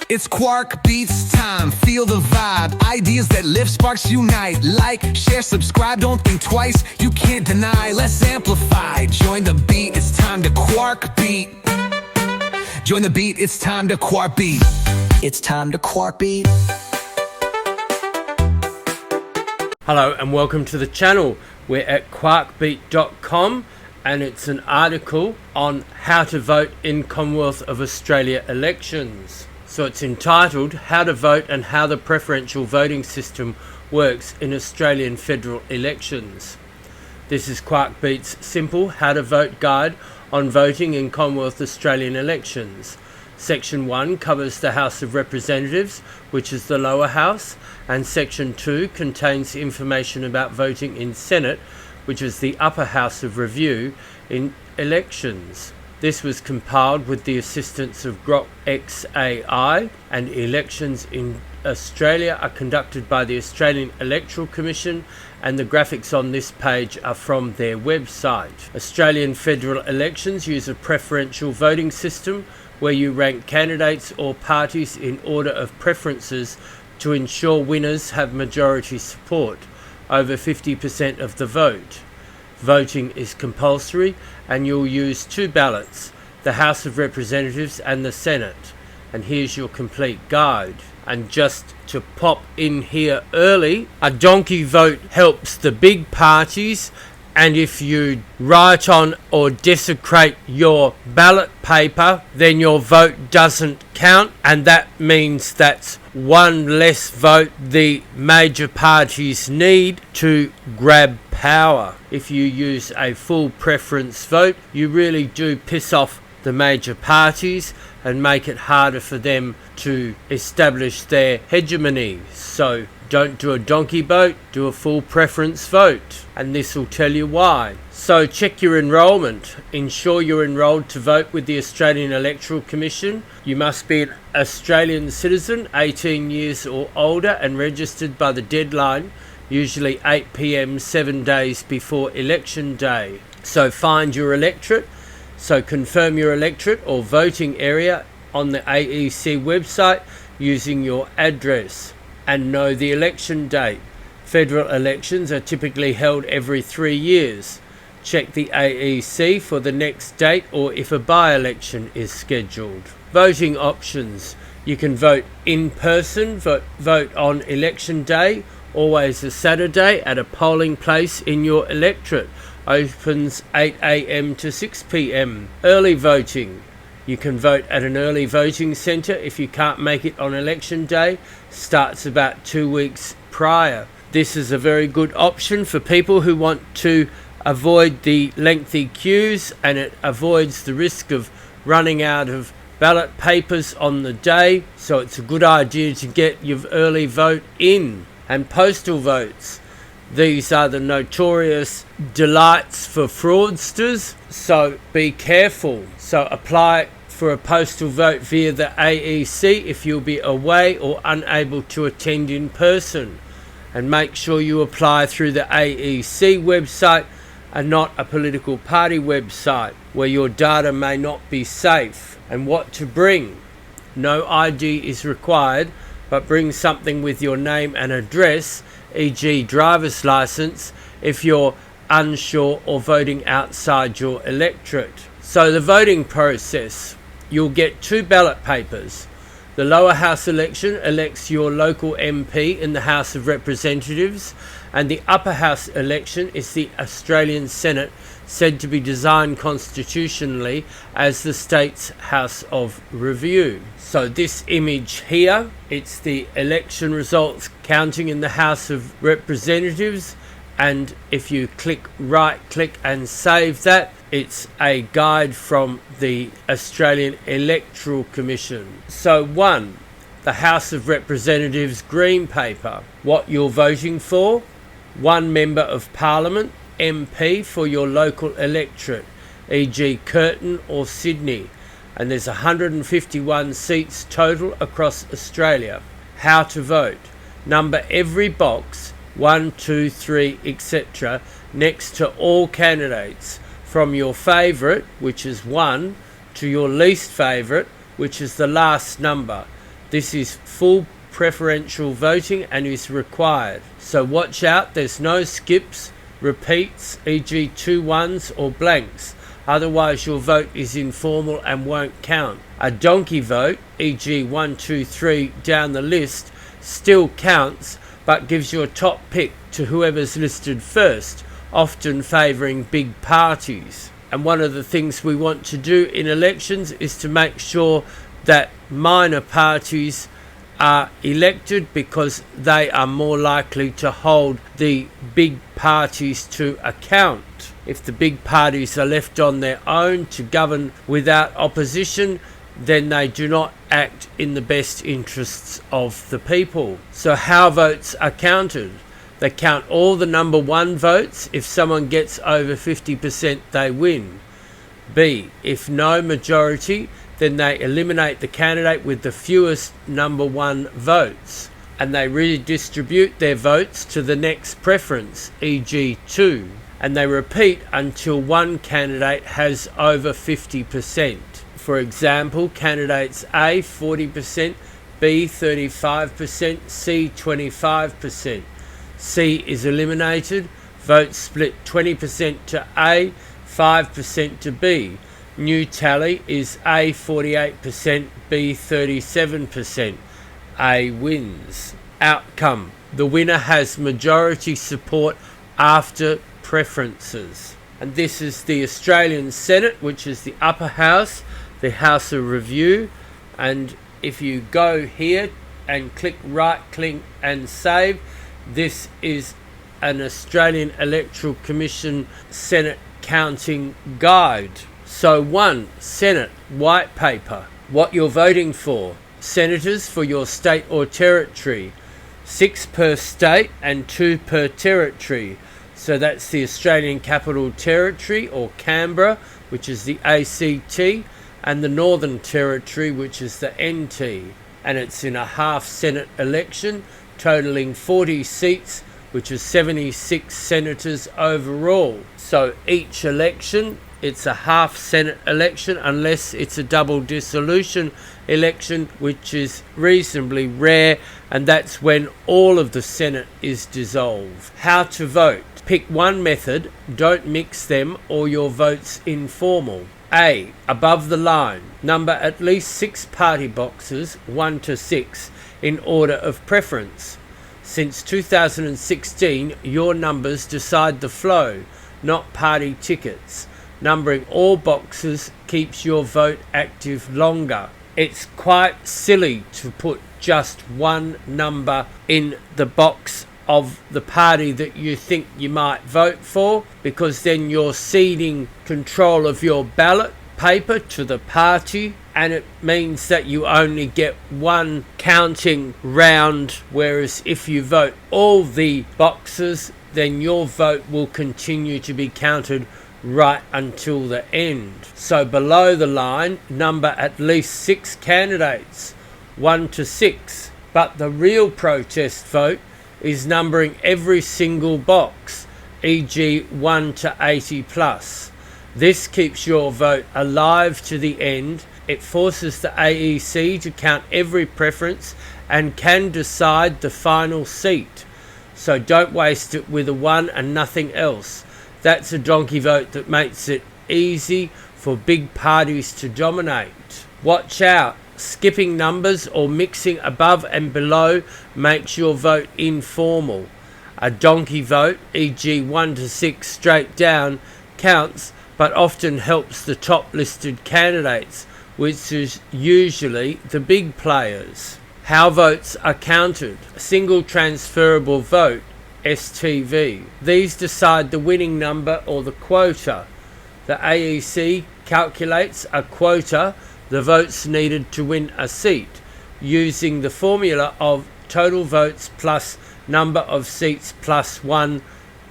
It's QuarkBeat's time, feel the vibe. Ideas that lift, sparks unite. Like, share, subscribe, don't think twice. You can't deny, let's amplify. Join the beat, it's time to QuarkBeat. Join the beat, it's time to QuarkBeat. It's time to QuarkBeat. Hello and welcome to the channel. We're at QuarkBeat.com and it's an article on how to vote in Commonwealth of Australia elections. So it's entitled How to Vote and How the Preferential Voting System Works in Australian Federal Elections. This is QuarkBeat's simple How to Vote guide on voting in Commonwealth Australian elections. Section 1 covers the House of Representatives, which is the lower house, and Section 2 contains information about voting in Senate, which is the upper house of review in elections. This was compiled with the assistance of Grok XAI, and elections in Australia are conducted by the Australian Electoral Commission, and the graphics on this page are from their website. Australian federal elections use a preferential voting system where you rank candidates or parties in order of preferences to ensure winners have majority support, over 50% of the vote. Voting is compulsory and you'll use two ballots, the House of Representatives and the Senate. And here's your complete guide. And just to pop in here early, a donkey vote helps the big parties, and if you write on or desecrate your ballot paper, then your vote doesn't count, and that means that's one less vote the major parties need to grab power. If you use a full preference vote, you really do piss off the major parties and make it harder for them to establish their hegemony. So don't do a donkey vote, do a full preference vote, and this will tell you why. So check your enrolment. Ensure you're enrolled to vote with the Australian Electoral Commission. You must be an Australian citizen, 18 years or older, and registered by the deadline, usually 8 p.m. 7 days before election day. So find your electorate. So confirm your electorate or voting area on the AEC website using your address. And know the election date. Federal elections are typically held every 3 years. Check the AEC for the next date or if a by-election is scheduled. Voting options. You can vote in person, vote on election day, always a Saturday, at a polling place in your electorate. Opens 8 a.m. to 6 p.m. Early voting. You can vote at an early voting centre if you can't make it on election day. Starts about 2 weeks prior. This is a very good option for people who want to avoid the lengthy queues, and it avoids the risk of running out of ballot papers on the day. So it's a good idea to get your early vote in. And postal votes. These are the notorious delights for fraudsters, so be careful. So apply for a postal vote via the AEC if you'll be away or unable to attend in person. And make sure you apply through the AEC website and not a political party website where your data may not be safe. And what to bring. No ID is required, but bring something with your name and address, e.g. driver's license, if you're unsure or voting outside your electorate. So the voting process. You'll get two ballot papers. The lower house election elects your local MP in the House of Representatives, and the upper house election is the Australian Senate, said to be designed constitutionally as the state's House of Review. So this image here, it's the election results counting in the House of Representatives, and if you right click and save that, it's a guide from the Australian Electoral Commission. So 1, the House of Representatives green paper. What you're voting for: 1 Member of Parliament, MP, for your local electorate, e.g. Curtin or Sydney, and there's 151 seats total across Australia. How to vote: number every box 1, 2, 3, etc. next to all candidates, from your favourite, which is 1, to your least favourite, which is the last number. This is full preferential voting and is required. So watch out, there's no skips, repeats, e.g. 2 1s or blanks. Otherwise your vote is informal and won't count. A donkey vote, e.g. 1, 2, 3 down the list, still counts but gives your top pick to whoever's listed first, often favouring big parties. And one of the things we want to do in elections is to make sure that minor parties are elected, because they are more likely to hold the big parties to account. If the big parties are left on their own to govern without opposition, then they do not act in the best interests of the people. So how votes are counted? They count all the number 1 votes. If someone gets over 50%, they win. B, if no majority, then they eliminate the candidate with the fewest number 1 votes, and they redistribute their votes to the next preference, e.g. 2, and they repeat until one candidate has over 50%. For example, candidates A 40%, B 35%, C 25%. C is eliminated, votes split 20% to A, 5% to B. New tally is A 48%, B 37%. A wins. Outcome: the winner has majority support after preferences. And this is the Australian Senate, which is the upper house, the House of Review. And if you go here and click right click and save, this is an Australian Electoral Commission Senate counting guide. So 1, Senate white paper, what you're voting for. Senators for your state or territory, 6 per state and 2 per territory. So that's the Australian Capital Territory, or Canberra, which is the ACT, and the Northern Territory, which is the NT. And it's in a half Senate election, totaling 40 seats, which is 76 senators overall. So each election, it's a half Senate election, unless it's a double dissolution election, which is reasonably rare, and that's when all of the Senate is dissolved. How to vote: pick one method, don't mix them or your vote's informal. A, above the line, number at least 6 party boxes, 1 to 6, in order of preference. Since 2016, your numbers decide the flow, not party tickets. Numbering all boxes keeps your vote active longer. It's quite silly to put just one number in the box of the party that you think you might vote for, because then you're ceding control of your ballot paper to the party, and it means that you only get one counting round, whereas if you vote all the boxes, then your vote will continue to be counted right until the end. So below the line, number at least 6 candidates, 1 to 6. But the real protest vote is numbering every single box, e.g. 1 to 80 plus. This keeps your vote alive to the end. It forces the AEC to count every preference and can decide the final seat. So don't waste it with a 1 and nothing else. That's a donkey vote that makes it easy for big parties to dominate. Watch out. Skipping numbers or mixing above and below makes your vote informal. A donkey vote, e.g. 1 to 6 straight down, counts, but often helps the top listed candidates, which is usually the big players. How votes are counted: a single transferable vote, STV. These decide the winning number or the quota. The AEC calculates a quota, the votes needed to win a seat, using the formula of total votes plus number of seats plus 1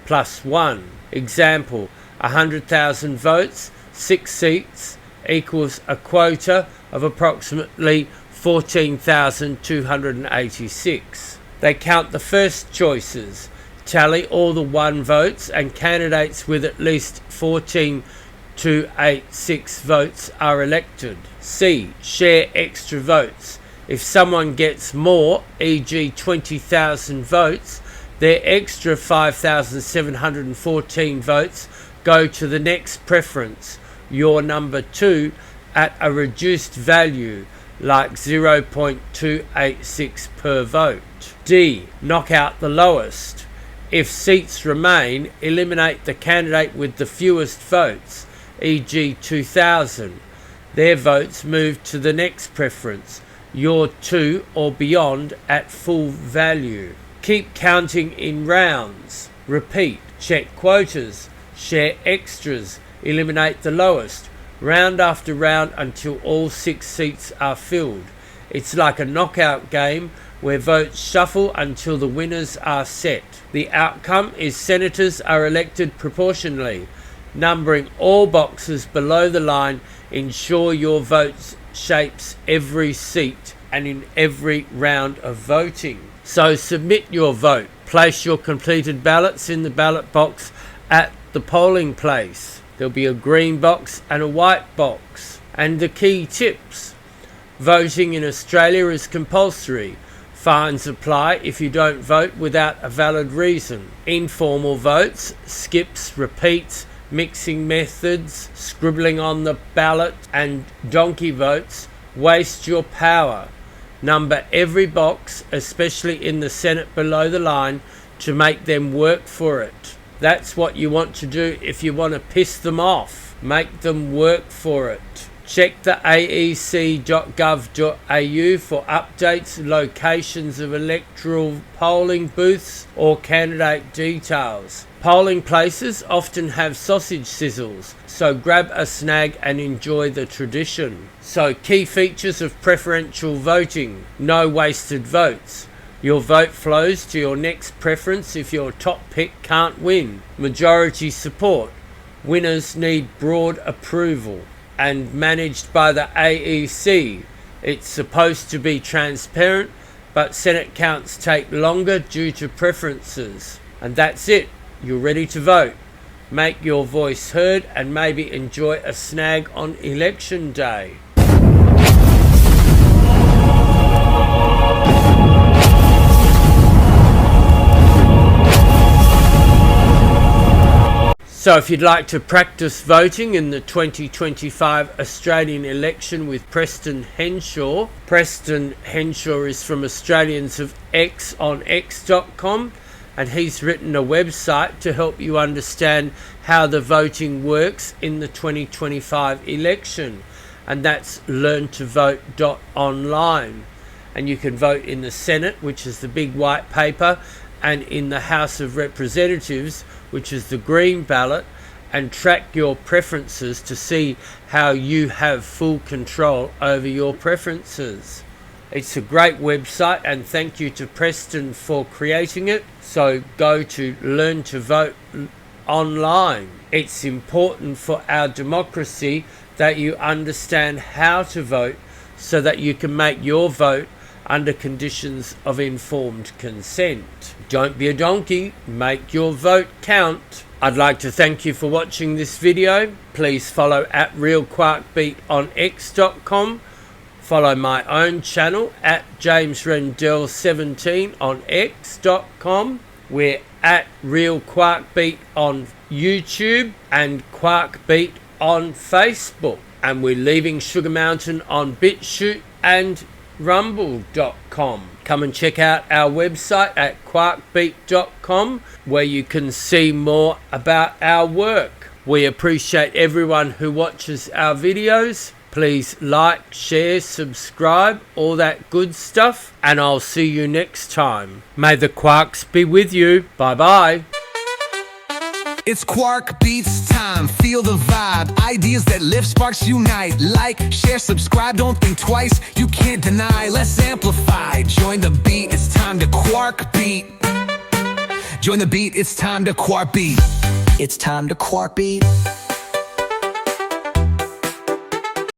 plus 1. Example: 100,000 votes, 6 seats equals a quota of approximately 14,286. They count the first choices, tally all the 1 votes, and candidates with at least 14,286 votes are elected. C, share extra votes. If someone gets more, e.g. 20,000 votes, their extra 5,714 votes go to the next preference, your number 2, at a reduced value like 0.286 per vote. D. Knock out the lowest. If seats remain, eliminate the candidate with the fewest votes, e.g. 2,000. Their votes move to the next preference, your 2 or beyond at full value. Keep counting in rounds. Repeat. Check quotas. Share extras. Eliminate the lowest. Round after round until all 6 seats are filled. It's like a knockout game where votes shuffle until the winners are set. The outcome is senators are elected proportionally. Numbering all boxes below the line ensure your vote shapes every seat and in every round of voting. So submit your vote. Place your completed ballots in the ballot box at the polling place. There'll be a green box and a white box. And the key tips. Voting in Australia is compulsory. Fines apply if you don't vote without a valid reason. Informal votes, skips, repeats, mixing methods, scribbling on the ballot, and donkey votes waste your power. Number every box, especially in the Senate below the line, to make them work for it. That's what you want to do if you want to piss them off. Make them work for it. Check the aec.gov.au for updates, locations of electoral polling booths or candidate details. Polling places often have sausage sizzles, so grab a snag and enjoy the tradition. So key features of preferential voting. No wasted votes. Your vote flows to your next preference if your top pick can't win. Majority support. Winners need broad approval. And managed by the AEC. It's supposed to be transparent, but Senate counts take longer due to preferences. And that's it. You're ready to vote. Make your voice heard and maybe enjoy a snag on election day. So if you'd like to practice voting in the 2025 Australian election with Preston Henshaw. Preston Henshaw is from Australians of X on X.com, and he's written a website to help you understand how the voting works in the 2025 election, and that's learntovote.online. And you can vote in the Senate, which is the big white paper, and in the House of Representatives, which is the green ballot, and track your preferences to see how you have full control over your preferences. It's a great website, and thank you to Preston for creating it. So go to Learn to Vote online. It's important for our democracy that you understand how to vote so that you can make your vote under conditions of informed consent. Don't be a donkey, make your vote count. I'd like to thank you for watching this video. Please follow at RealQuarkBeat on X.com. Follow my own channel at JamesRendell17 on X.com. We're at RealQuarkBeat on YouTube and QuarkBeat on Facebook. And we're leaving Sugar Mountain on BitChute and rumble.com. Come and check out our website at QuarkBeat.com, where you can see more about our work. We appreciate everyone who watches our videos. Please like, share, subscribe, all that good stuff, and I'll see you next time. May the quarks be with you. Bye bye. It's QuarkBeat's time, feel the vibe. Ideas that lift, sparks unite. Like, share, subscribe, don't think twice. You can't deny, let's amplify. Join the beat, it's time to QuarkBeat. Join the beat, it's time to QuarkBeat. It's time to QuarkBeat.